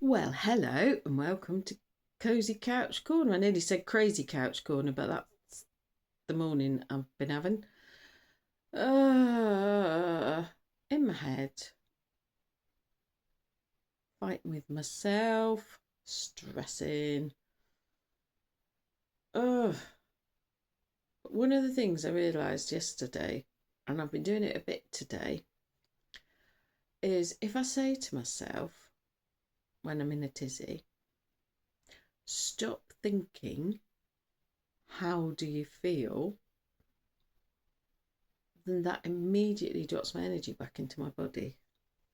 Well, hello and welcome to Cozy Couch Corner. I nearly said Crazy Couch Corner, but that's the morning I've been having. Uh, in my head, fighting with myself, stressing. Ugh. One of the things I realised yesterday, and I've been doing it a bit today, is if I say to myself when I'm in a tizzy, stop thinking, how do you feel? Then that immediately drops my energy back into my body.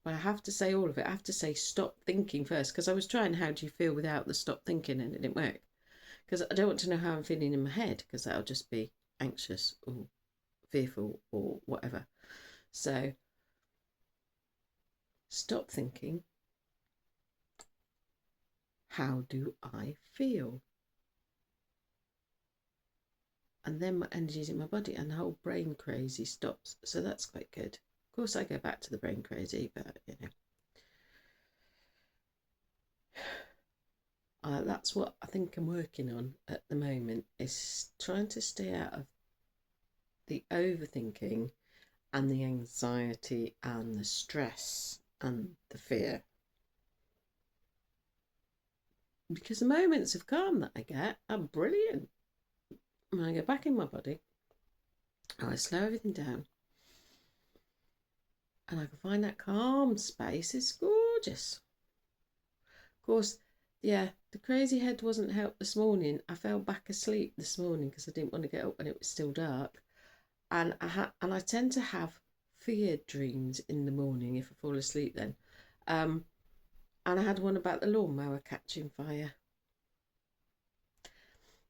But I have to say all of it. I have to say stop thinking first, because I was trying how do you feel without the stop thinking and it didn't work. Because I don't want to know how I'm feeling in my head, because that'll just be anxious or fearful or whatever. So stop thinking, how do I feel? And then my energy's in my body and the whole brain crazy stops. So that's quite good. Of course, I go back to the brain crazy, but that's what I think I'm working on at the moment, is trying to stay out of the overthinking and the anxiety and the stress and the fear. Because the moments of calm that I get are brilliant. When I go back in my body, I slow everything down and I can find that calm space. It's gorgeous. Of course, yeah, the crazy head wasn't helped this morning. I fell back asleep this morning because I didn't want to get up when it was still dark. And I tend to have feared dreams in the morning if I fall asleep then. And I had one about the lawnmower catching fire.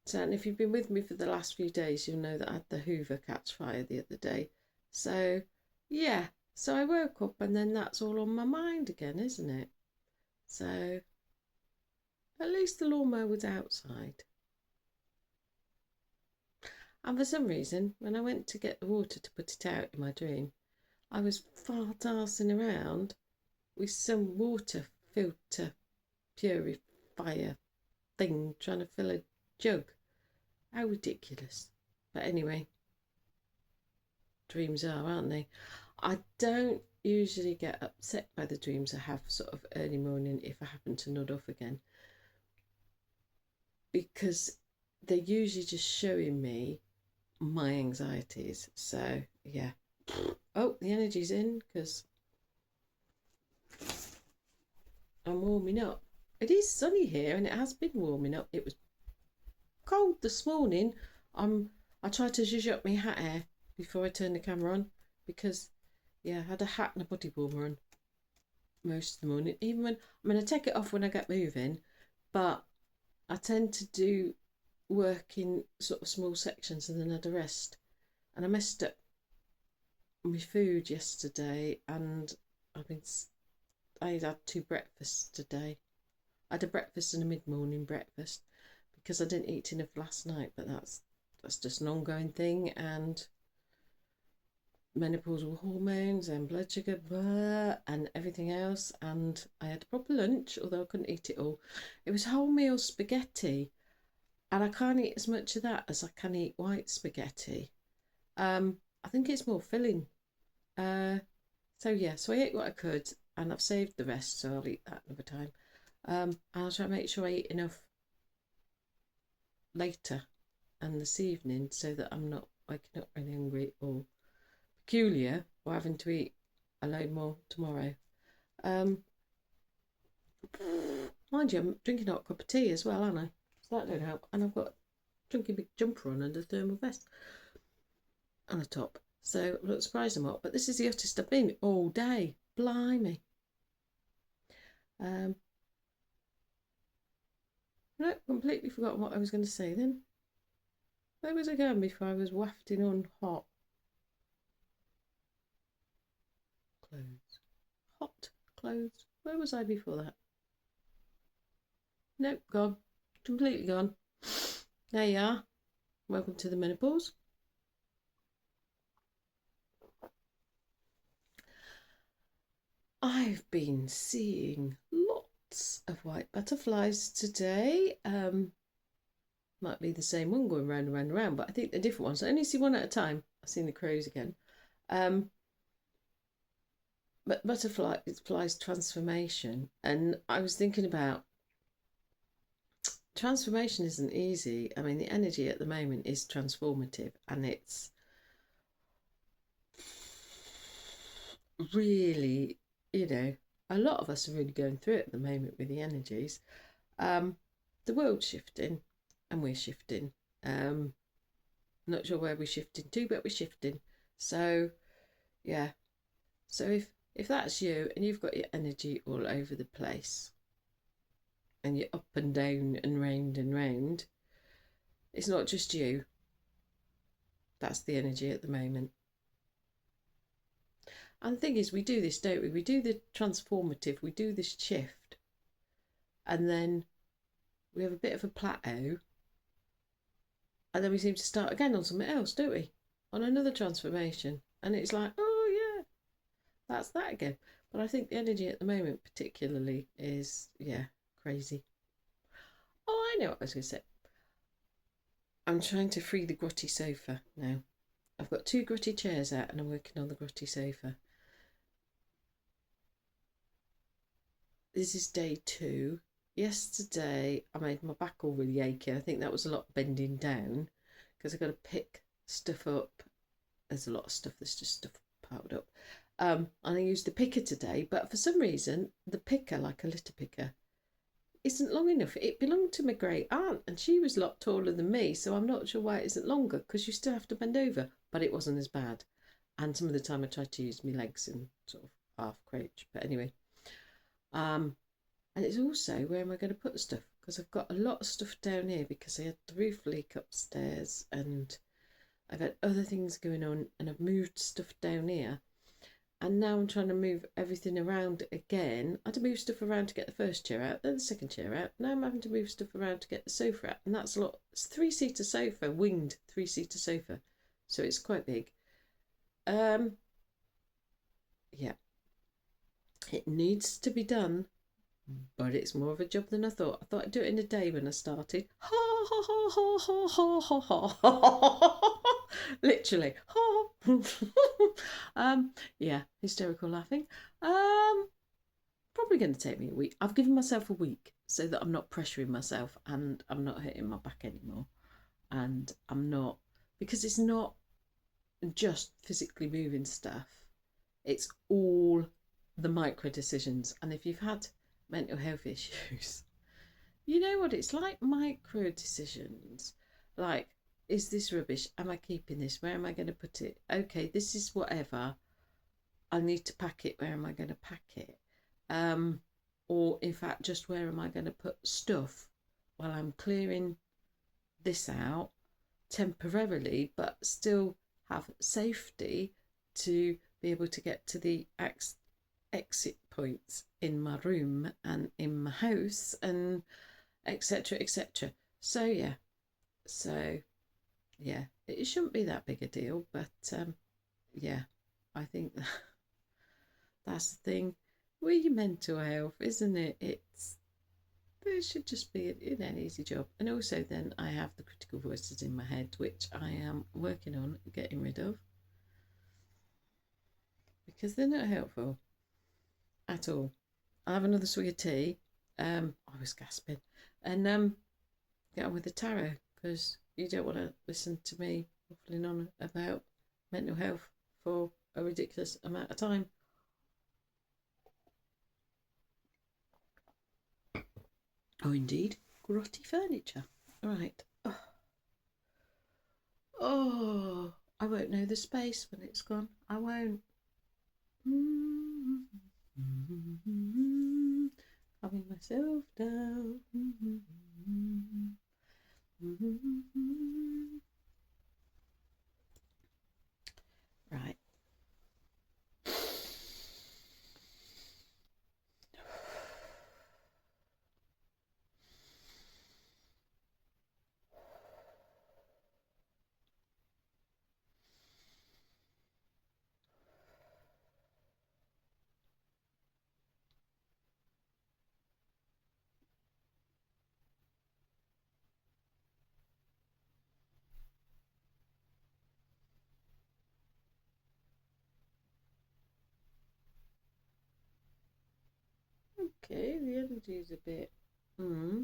So, and if you've been with me for the last few days, you'll know that I had the Hoover catch fire the other day. So, yeah, so I woke up and then that's all on my mind again, isn't it? So, at least the lawnmower was outside. And for some reason, when I went to get the water to put it out in my dream, I was fart-arsing around with some water filter purifier thing trying to fill a jug. How ridiculous. But anyway, dreams are, aren't they? I don't usually get upset by the dreams I have sort of early morning if I happen to nod off again, because they're usually just showing me my anxieties. So yeah. Oh, the energy's in because I'm warming up. It is sunny here and it has been warming up. It was cold this morning. I tried to zhuzh up my hat hair before I turned the camera on because yeah, I had a hat and a body warmer on most of the morning. Even when I take it off when I get moving, but I tend to do work in sort of small sections and then I'd rest. And I messed up my food yesterday, and I've been I had two breakfasts today. I had a breakfast and a mid-morning breakfast because I didn't eat enough last night, but that's just an ongoing thing. And menopausal hormones and blood sugar blah, and everything else, and I had a proper lunch, although I couldn't eat it all. It was wholemeal spaghetti, and I can't eat as much of that as I can eat white spaghetti. I think it's more filling. uh so yeah, so I ate what I could and I've saved the rest, so I'll eat that another time. I'll try to make sure I eat enough later and this evening so that I'm not waking up really hungry or peculiar or having to eat a load more tomorrow. Um, Mind you, I'm drinking a hot cup of tea as well, aren't I? So that don't help. And I've got a drinking big jumper on under thermal vest and a top. So I'm not surprised I'm hot, but this is the hottest I've been all day. Blimey. Um, no, completely forgotten what I was going to say then. Where was I going before I was wafting on hot clothes? Hot clothes. Where was I before that? Nope, gone. Completely gone. There you are. Welcome to the menopause. I've been seeing lots of white butterflies today. Might be the same one going round and round and round, but I think they're different ones. I only see one at a time. I've seen the crows again. But butterfly flies transformation, and I was thinking about transformation isn't easy. I mean, the energy at the moment is transformative, and it's really, a lot of us are really going through it at the moment with the energies. The world's shifting, and we're shifting. Not sure where we're shifting to, but we're shifting. So, yeah. So if that's you and you've got your energy all over the place, and you're up and down and round, it's not just you. That's the energy at the moment. And the thing is, we do this, don't we? We do the transformative, we do this shift, and then we have a bit of a plateau, and then we seem to start again on something else, don't we? On another transformation. And it's like, oh yeah, that's that again. But I think the energy at the moment particularly is, crazy. Oh, I know what I was going to say. I'm trying to free the grotty sofa now. I've got 2 grotty chairs out and I'm working on the grotty sofa. This is day 2. Yesterday I made my back all really achy. I think that was a lot bending down because I've got to pick stuff up. There's a lot of stuff, there's just stuff piled up. And I used the picker today, but for some reason the picker, like a litter picker, isn't long enough. It belonged to my great aunt and she was a lot taller than me, so I'm not sure why it isn't longer, because you still have to bend over, but it wasn't as bad. And some of the time I tried to use my legs and sort of half crouch, but anyway. And it's also, where am I going to put the stuff? Because I've got a lot of stuff down here because I had the roof leak upstairs and I've had other things going on, and I've moved stuff down here. And now I'm trying to move everything around again. I had to move stuff around to get the first chair out, then the second chair out. Now I'm having to move stuff around to get the sofa out. And that's a lot. It's a 3-seater sofa, winged 3-seater sofa. So it's quite big. Yeah. It needs to be done, but it's more of a job than I thought. I thought I'd do it in a day when I started. Ha ha ha ha ha ha ha ha. Literally. Yeah, hysterical laughing. Probably going to take me a week. I've given myself a week so that I'm not pressuring myself and I'm not hurting my back anymore. And I'm not, because it's not just physically moving stuff. It's all the micro decisions. And if you've had mental health issues, you know what it's like, micro decisions. Like, is this rubbish? Am I keeping this? Where am I going to put it? Okay, this is whatever. I need to pack it. Where am I going to pack it? Or in fact, just where am I going to put stuff while I'm clearing this out temporarily, but still have safety to be able to get to the exit points in my room and in my house, and etc. etc. So yeah, it shouldn't be that big a deal, but yeah, I think that's the thing with your mental health, isn't it? It should just be an easy job. And also then I have the critical voices in my head, which I am working on getting rid of, because they're not helpful at all. I'll have another swig of tea. I was gasping. And get on with the tarot, because you don't want to listen to me waffling on about mental health for a ridiculous amount of time. Oh, indeed. Grotty furniture. Right. Oh, I won't know the space when it's gone. I won't. Calming myself down. Right. Okay, the energy's a bit. Mm-hmm.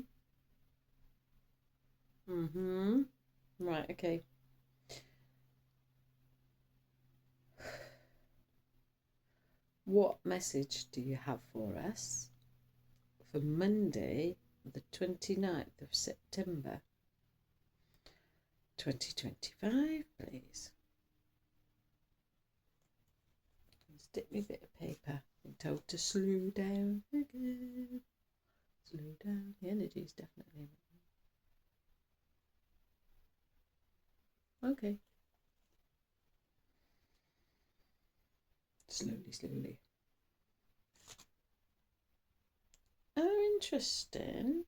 Right, okay. What message do you have for us for Monday, the 29th of September, 2025, please? Stick me a bit of paper. I'm told to slow down again. Slow down. The energy's definitely. Okay. Slowly, slowly. Oh, interesting.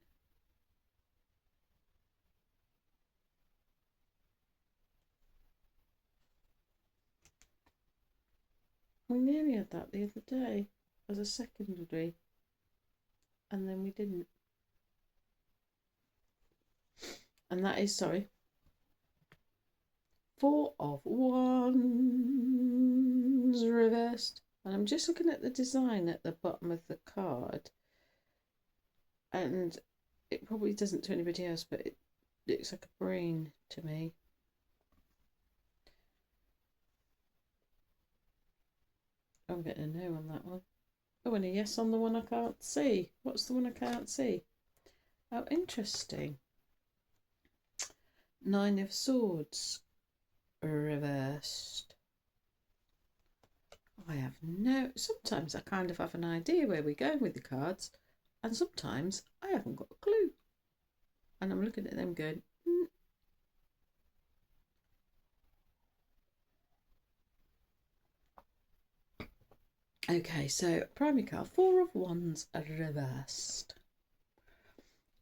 We nearly had that the other day as a secondary, and then we didn't. And that is, sorry, 4 of Wands reversed. And I'm just looking at the design at the bottom of the card, and it probably doesn't to anybody else, but it looks like a brain to me. I'm getting a no on that one. Oh, and a yes on the one I can't see. What's the one I can't see? Oh, interesting. 9 of Swords reversed. I have no. Sometimes I kind of have an idea where we're going with the cards, and sometimes I haven't got a clue. And I'm looking at them going, Okay, so primary card, 4 of Wands reversed.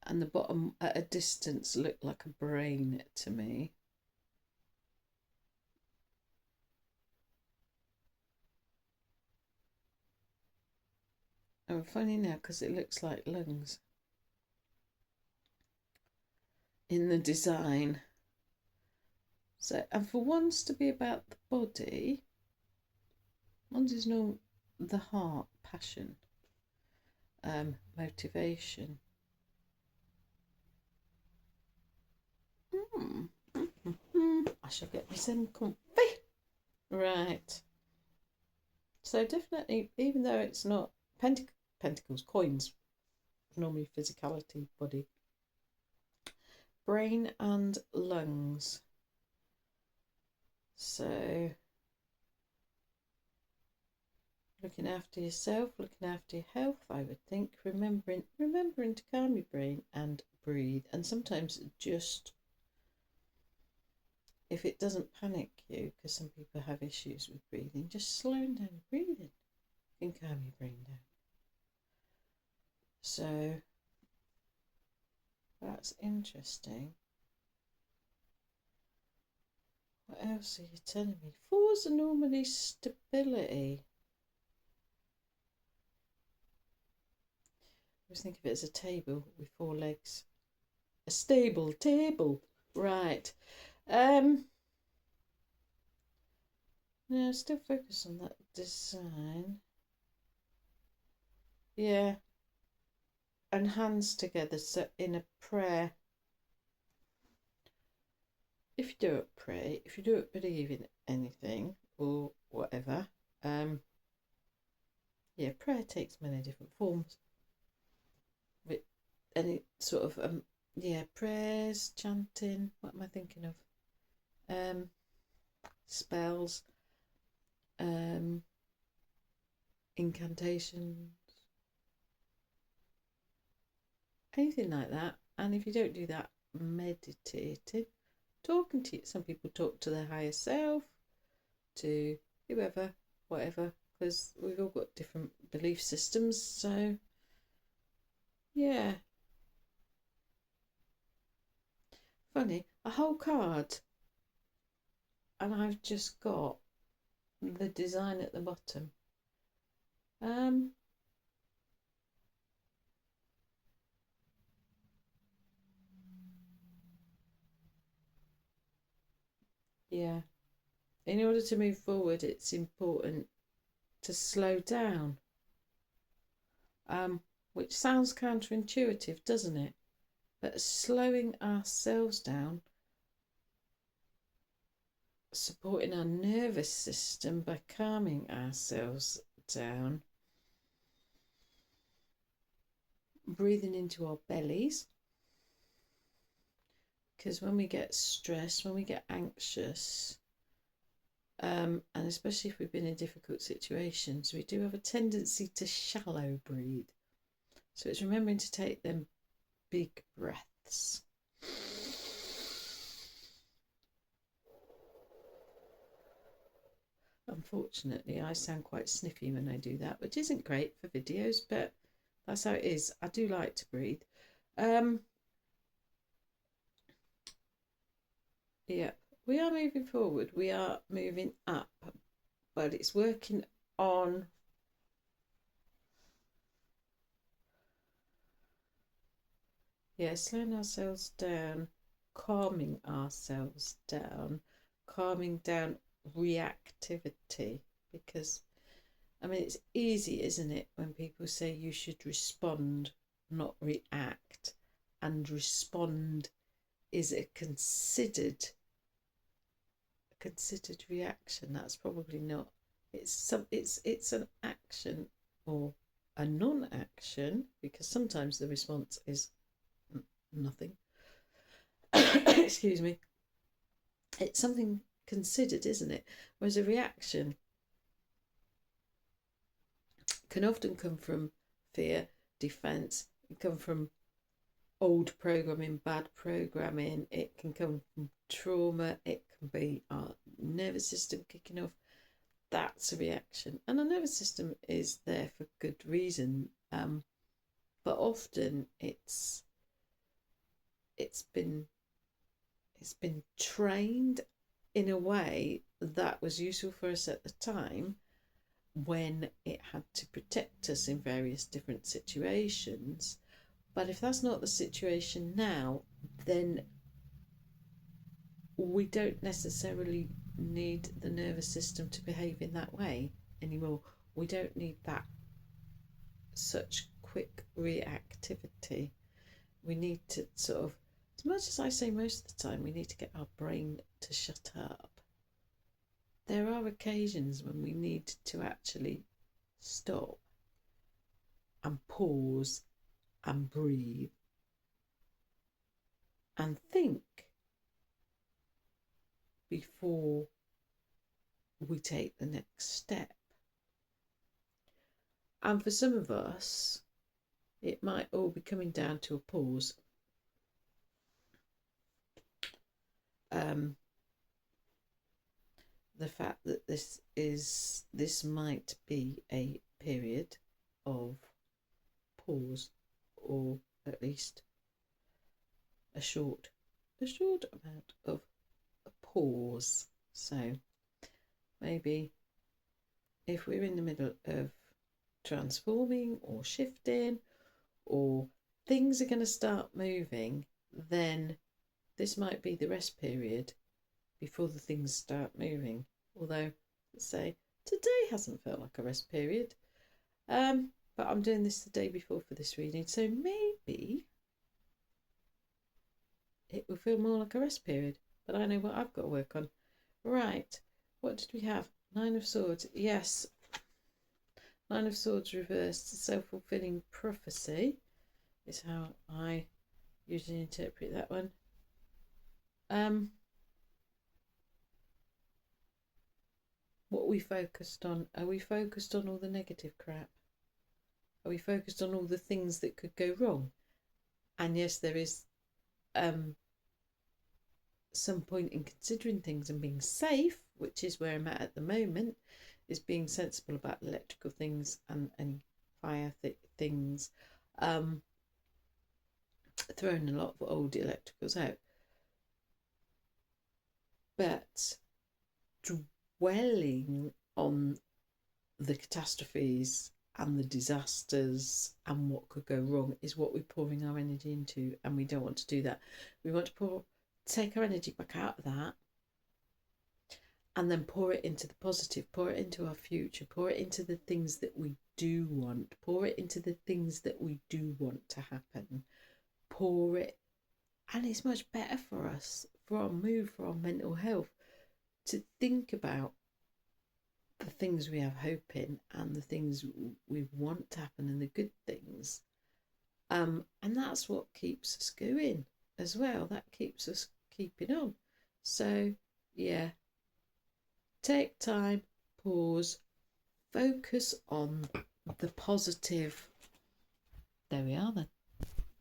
And the bottom at a distance looked like a brain to me. Oh, funny now because it looks like lungs in the design. So, and for Wands to be about the body, Wands is no the heart, passion, motivation. I shall get me some comfy. Right. So definitely, even though it's not pentacles, coins, normally physicality, body, brain and lungs. So looking after yourself, looking after your health, I would think, remembering to calm your brain and breathe. And sometimes just, if it doesn't panic you, because some people have issues with breathing, just slowing down breathing can calm your brain down. So that's interesting. What else are you telling me? 4s are normally stability. I always think of it as a table with 4 legs. A stable table. Right. No, still focus on that design. Yeah. And hands together, so in a prayer. If you don't pray, if you don't believe in anything or whatever, yeah, prayer takes many different forms. With any sort of yeah, prayers, chanting, what am I thinking of? Spells, incantations, anything like that. And if you don't do that, meditating, talking to you. Some people talk to their higher self, to whoever, whatever, because we've all got different belief systems. So yeah, funny, a whole card, and I've just got the design at the bottom. Yeah, in order to move forward, it's important to slow down. which sounds counterintuitive, doesn't it? But slowing ourselves down, supporting our nervous system by calming ourselves down, breathing into our bellies. Because when we get stressed, when we get anxious, and especially if we've been in difficult situations, we do have a tendency to shallow breathe. So it's remembering to take them big breaths. Unfortunately, I sound quite sniffy when I do that, which isn't great for videos, but that's how it is. I do like to breathe. Yeah, we are moving forward. We are moving up, but it's working on slowing ourselves down, calming ourselves down, calming down reactivity. Because, I mean, it's easy, isn't it, when people say you should respond, not react, and respond is a considered reaction. That's probably not. It's an action or a non-action, because sometimes the response is nothing. Excuse me. It's something considered, isn't it? Whereas a reaction can often come from fear, defense, it can come from old programming, bad programming, it can come from trauma, it can be our nervous system kicking off. That's a reaction, and our nervous system is there for good reason, but often it's been trained in a way that was useful for us at the time when it had to protect us in various different situations. But if that's not the situation now, then we don't necessarily need the nervous system to behave in that way anymore. We don't need that such quick reactivity. We need to sort of, as much as I say most of the time, we need to get our brain to shut up. There are occasions when we need to actually stop and pause and breathe and think before we take the next step. And for some of us, it might all be coming down to a pause. The fact that this might be a period of pause, or at least a short amount of a pause. So maybe if we're in the middle of transforming or shifting, or things are going to start moving, then this might be the rest period before the things start moving. Although, let's say, today hasn't felt like a rest period. But I'm doing this the day before for this reading, so maybe it will feel more like a rest period. But I know what I've got to work on. Right, what did we have? Nine of Swords. Yes. Nine of Swords reversed. Self-fulfilling prophecy is how I usually interpret that one. What are we focused on? Are we focused on all the negative crap? Are we focused on all the things that could go wrong? And yes, there is some point in considering things and being safe, which is where I'm at the moment, is being sensible about electrical things and fire things, throwing a lot of old electricals out. But dwelling on the catastrophes and the disasters and what could go wrong is what we're pouring our energy into, and we don't want to do that. We want to take our energy back out of that and then pour it into the positive, pour it into our future, pour it into the things that we do want, pour it into the things that we do want to happen, pour it. And it's much better for us, for our mood, for our mental health, to think about the things we have hope in and the things we want to happen and the good things. And that's what keeps us going as well. That keeps us keeping on. So, yeah, take time, pause, focus on the positive. There we are then.